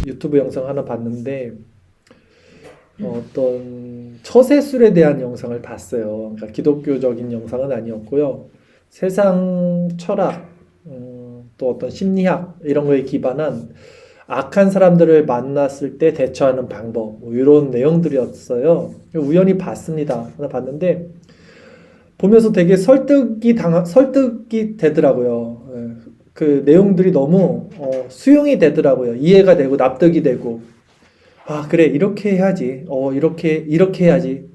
유튜브 영상 하나 봤는데 어떤 처세술에 대한 영상을 봤어요. 그러니까 기독교적인 영상은 아니었고요. 세상 철학, 또 어떤 심리학 이런 거에 기반한 악한 사람들을 만났을 때 대처하는 방법 뭐 이런 내용들이었어요. 우연히 봤습니다. 하나 봤는데 보면서 되게 설득이 되더라고요. 예, 그 내용들이 너무 수용이 되더라고요. 이해가 되고 납득이 되고 아 그래 이렇게 해야지. 이렇게 해야지.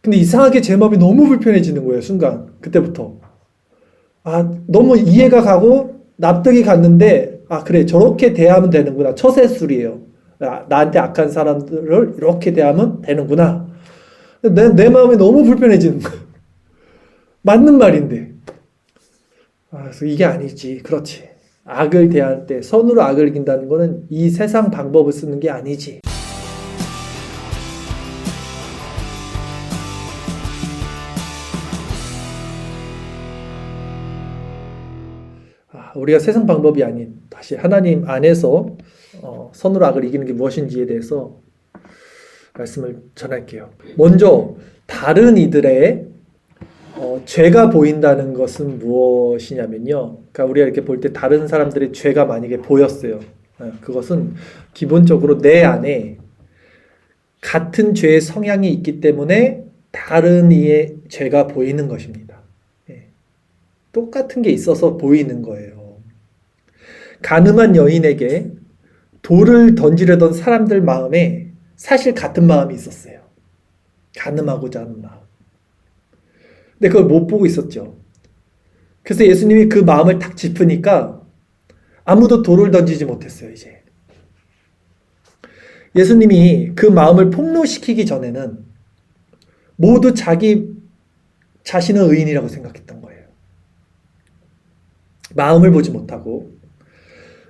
근데 이상하게 제 마음이 너무 불편해지는 거예요. 순간 그때부터 아 너무 이해가 가고 납득이 갔는데 아 그래 저렇게 대하면 되는구나. 처세술이에요. 나한테 악한 사람들을 이렇게 대하면 되는구나. 내 마음이 너무 불편해지는 거예요. 맞는 말인데. 그래서 이게 아니지. 그렇지. 악을 대할 때 선으로 악을 이긴다는 거는 이 세상 방법을 쓰는 게 아니지. 우리가 세상 방법이 아닌 다시 하나님 안에서 선으로 악을 이기는 게 무엇인지에 대해서 말씀을 전할게요. 먼저 다른 이들의 죄가 보인다는 것은 무엇이냐면요. 그러니까 우리가 이렇게 볼 때 다른 사람들의 죄가 만약에 보였어요. 그것은 기본적으로 내 안에 같은 죄의 성향이 있기 때문에 다른 이의 죄가 보이는 것입니다. 똑같은 게 있어서 보이는 거예요. 가늠한 여인에게 돌을 던지려던 사람들 마음에 사실 같은 마음이 있었어요. 가늠하고자 하는 마음. 근데 그걸 못 보고 있었죠. 그래서 예수님이 그 마음을 탁 짚으니까 아무도 돌을 던지지 못했어요, 이제. 예수님이 그 마음을 폭로시키기 전에는 모두 자기 자신은 의인이라고 생각했던 거예요. 마음을 보지 못하고.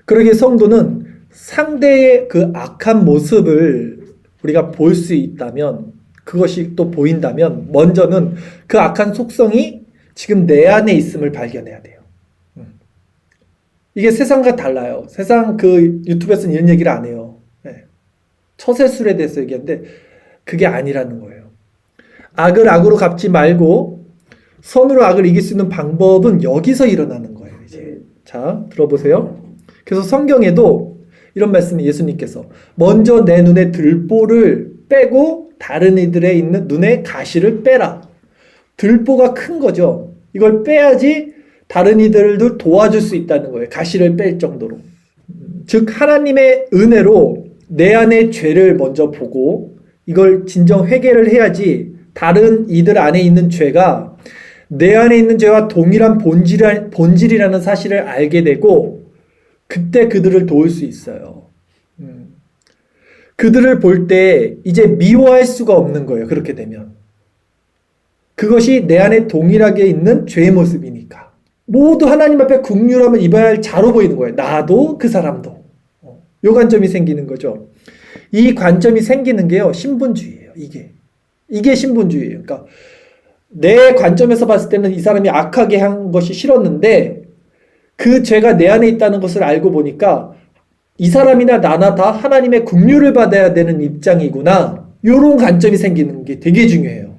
그러기에 성도는 상대의 그 악한 모습을 우리가 볼 수 있다면 그것이 또 보인다면 먼저는 그 악한 속성이 지금 내 안에 있음을 발견해야 돼요. 이게 세상과 달라요. 세상 그 유튜브에서는 이런 얘기를 안 해요. 처세술에 대해서 얘기하는데 그게 아니라는 거예요. 악을 악으로 갚지 말고 선으로 악을 이길 수 있는 방법은 여기서 일어나는 거예요. 이제 자 들어보세요. 그래서 성경에도 이런 말씀이 예수님께서 먼저 내 눈에 들보를 빼고 다른 이들의 있는 눈에 가시를 빼라. 들보가 큰 거죠. 이걸 빼야지 다른 이들도 도와줄 수 있다는 거예요. 가시를 뺄 정도로. 즉 하나님의 은혜로 내 안의 죄를 먼저 보고 이걸 진정 회개를 해야지 다른 이들 안에 있는 죄가 내 안에 있는 죄와 동일한 본질이라는 사실을 알게 되고 그때 그들을 도울 수 있어요. 그들을 볼 때 이제 미워할 수가 없는 거예요. 그렇게 되면. 그것이 내 안에 동일하게 있는 죄의 모습이니까. 모두 하나님 앞에 긍휼함을 입어야 할 자로 보이는 거예요. 나도 그 사람도. 요 관점이 생기는 거죠. 이 관점이 생기는 게요. 신분주의예요. 이게 신분주의예요. 그러니까 내 관점에서 봤을 때는 이 사람이 악하게 한 것이 싫었는데 그 죄가 내 안에 있다는 것을 알고 보니까 이 사람이나 나나 다 하나님의 긍휼을 받아야 되는 입장이구나. 이런 관점이 생기는 게 되게 중요해요.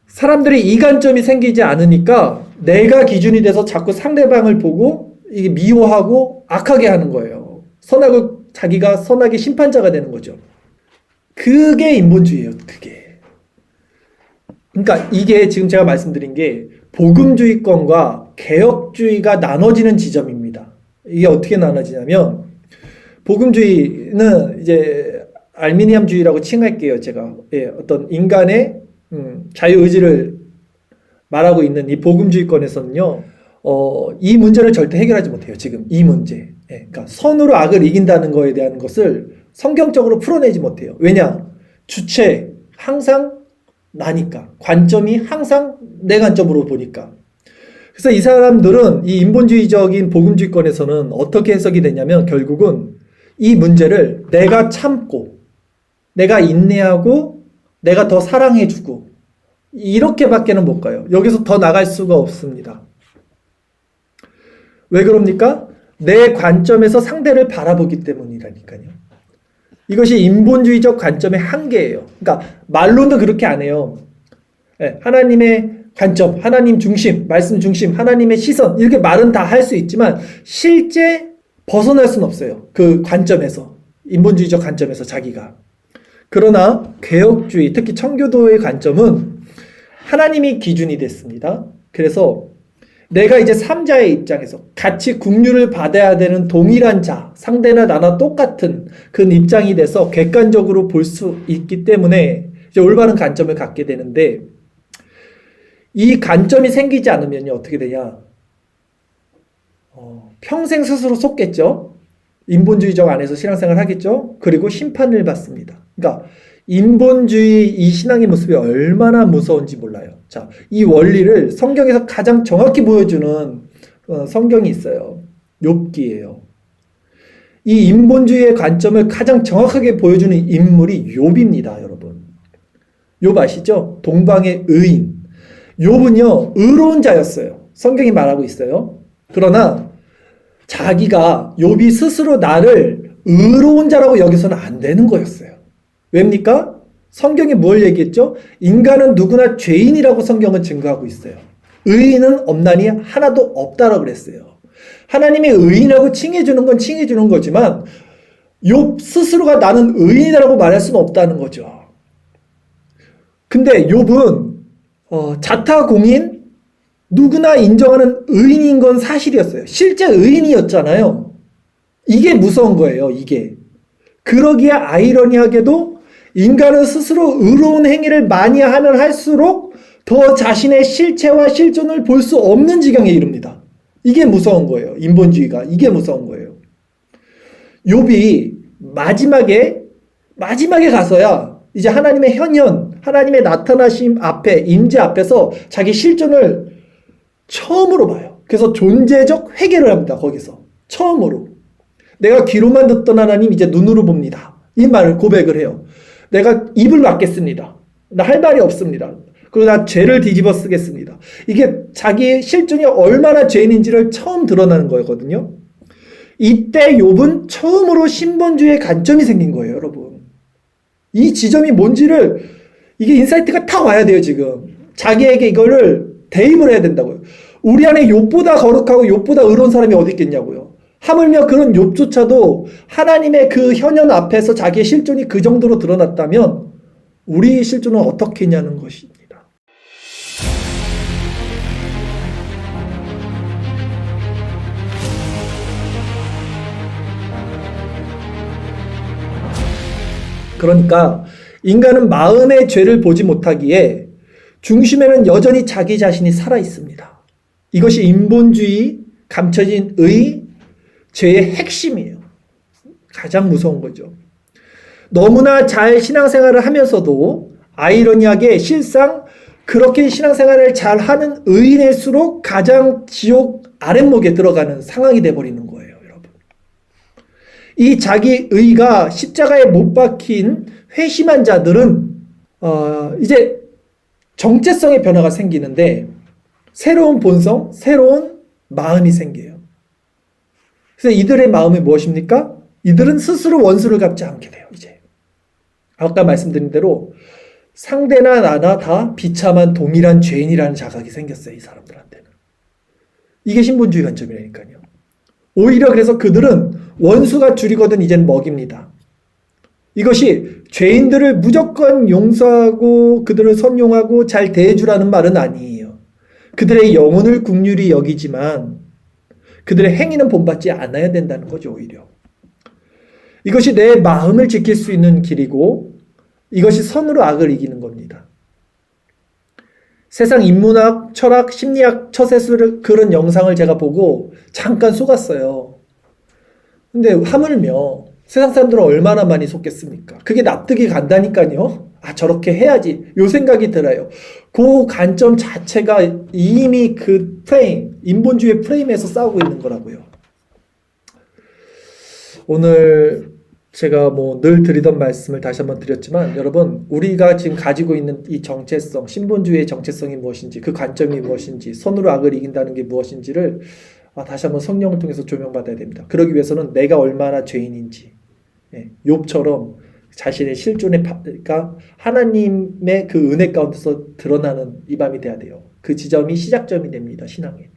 사람들이 이 관점이 생기지 않으니까 내가 기준이 돼서 자꾸 상대방을 보고 이게 미워하고 악하게 하는 거예요. 자기가 선하게 심판자가 되는 거죠. 그게 인본주의예요. 그게. 그러니까 이게 지금 제가 말씀드린 게 복음주의권과 개혁주의가 나눠지는 지점입니다. 이게 어떻게 나눠지냐면 복음주의는 이제 알미니엄주의라고 칭할게요. 제가 어떤 인간의 자유의지를 말하고 있는 이 복음주의권에서는요. 이 문제를 절대 해결하지 못해요. 지금 이 문제. 그러니까 선으로 악을 이긴다는 거에 대한 것을 성경적으로 풀어내지 못해요. 왜냐? 주체 항상 나니까. 관점이 항상 내 관점으로 보니까. 그래서 이 사람들은 이 인본주의적인 복음주의권에서는 어떻게 해석이 되냐면 결국은 이 문제를 내가 참고 내가 인내하고 내가 더 사랑해주고 이렇게밖에는 못 가요. 여기서 더 나갈 수가 없습니다. 왜 그럽니까? 내 관점에서 상대를 바라보기 때문이라니까요. 이것이 인본주의적 관점의 한계예요. 그러니까 말로는 그렇게 안 해요. 네, 하나님의 관점, 하나님 중심, 말씀 중심, 하나님의 시선 이렇게 말은 다 할 수 있지만 실제 벗어날 수는 없어요. 그 관점에서, 인본주의적 관점에서 자기가. 그러나 개혁주의, 특히 청교도의 관점은 하나님이 기준이 됐습니다. 그래서 내가 이제 3자의 입장에서 같이 국류를 받아야 되는 동일한 자, 상대나 나나 똑같은 그 입장이 돼서 객관적으로 볼 수 있기 때문에 이제 올바른 관점을 갖게 되는데, 이 관점이 생기지 않으면요 어떻게 되냐? 평생 스스로 속겠죠. 인본주의적 안에서 신앙생활 하겠죠. 그리고 심판을 받습니다. 그러니까 인본주의 이 신앙의 모습이 얼마나 무서운지 몰라요. 자, 이 원리를 성경에서 가장 정확히 보여주는 성경이 있어요. 욥기예요. 이 인본주의의 관점을 가장 정확하게 보여주는 인물이 욥입니다, 여러분. 욥 아시죠? 동방의 의인. 욥은요, 의로운 자였어요. 성경이 말하고 있어요. 그러나 자기가 욥이 스스로 나를 의로운 자라고 여기서는 안 되는 거였어요. 왜입니까? 성경이 뭘 얘기했죠? 인간은 누구나 죄인이라고 성경은 증거하고 있어요. 의인은 없나니 하나도 없다라고 그랬어요. 하나님이 의인이라고 칭해주는 건 칭해주는 거지만 욥 스스로가 나는 의인이라고 말할 수는 없다는 거죠. 근데 욥은 자타공인 누구나 인정하는 의인인 건 사실이었어요. 실제 의인이었잖아요. 이게 무서운 거예요. 이게. 그러기에 아이러니하게도 인간은 스스로 의로운 행위를 많이 하면 할수록 더 자신의 실체와 실존을 볼 수 없는 지경에 이릅니다. 이게 무서운 거예요. 인본주의가. 이게 무서운 거예요. 욥이 마지막에 가서야 이제 하나님의 현현, 하나님의 나타나심 앞에, 임재 앞에서 자기 실존을 처음으로 봐요. 그래서 존재적 회개를 합니다. 거기서. 처음으로. 내가 귀로만 듣던 하나님 이제 눈으로 봅니다. 이 말을 고백을 해요. 내가 입을 막겠습니다. 나 할 말이 없습니다. 그리고 나 죄를 뒤집어 쓰겠습니다. 이게 자기의 실존이 얼마나 죄인인지를 처음 드러나는 거거든요. 이때 욥은 처음으로 신본주의의 관점이 생긴 거예요, 여러분. 이 지점이 뭔지를, 이게 인사이트가 탁 와야 돼요, 지금. 자기에게 이거를 대입을 해야 된다고요. 우리 안에 욥보다 거룩하고 욥보다 의로운 사람이 어디 있겠냐고요. 하물며 그런 욥조차도 하나님의 그 현현 앞에서 자기의 실존이 그 정도로 드러났다면 우리의 실존은 어떻게 했냐는 것입니다. 그러니까 인간은 마음의 죄를 보지 못하기에 중심에는 여전히 자기 자신이 살아 있습니다. 이것이 인본주의, 감춰진 죄의 핵심이에요. 가장 무서운 거죠. 너무나 잘 신앙생활을 하면서도 아이러니하게 실상 그렇게 신앙생활을 잘하는 의인일수록 가장 지옥 아랫목에 들어가는 상황이 돼버리는 거예요, 여러분. 이 자기 의가 십자가에 못 박힌 회심한 자들은 이제 정체성의 변화가 생기는데 새로운 본성, 새로운 마음이 생겨요. 그래서 이들의 마음이 무엇입니까? 이들은 스스로 원수를 갚지 않게 돼요, 이제. 아까 말씀드린 대로 상대나 나나 다 비참한 동일한 죄인이라는 자각이 생겼어요, 이 사람들한테는. 이게 신본주의 관점이라니까요. 오히려 그래서 그들은 원수가 줄이거든 이젠 먹입니다. 이것이 죄인들을 무조건 용서하고 그들을 선용하고 잘 대해주라는 말은 아니에요. 그들의 영혼을 긍휼히 여기지만 그들의 행위는 본받지 않아야 된다는 거죠, 오히려. 이것이 내 마음을 지킬 수 있는 길이고 이것이 선으로 악을 이기는 겁니다. 세상 인문학, 철학, 심리학, 처세술 그런 영상을 제가 보고 잠깐 속았어요. 근데 하물며 세상 사람들은 얼마나 많이 속겠습니까? 그게 납득이 간다니까요. 아, 저렇게 해야지. 요 생각이 들어요. 그 관점 자체가 이미 그 프레임, 인본주의 프레임에서 싸우고 있는 거라고요. 오늘 제가 늘 드리던 말씀을 다시 한번 드렸지만 여러분, 우리가 지금 가지고 있는 이 정체성, 신본주의의 정체성이 무엇인지, 그 관점이 무엇인지, 선으로 악을 이긴다는 게 무엇인지를 다시 한번 성령을 통해서 조명받아야 됩니다. 그러기 위해서는 내가 얼마나 죄인인지, 욥처럼 자신의 실존가 하나님의 그 은혜 가운데서 드러나는 이 밤이 돼야 돼요. 그 지점이 시작점이 됩니다. 신앙에.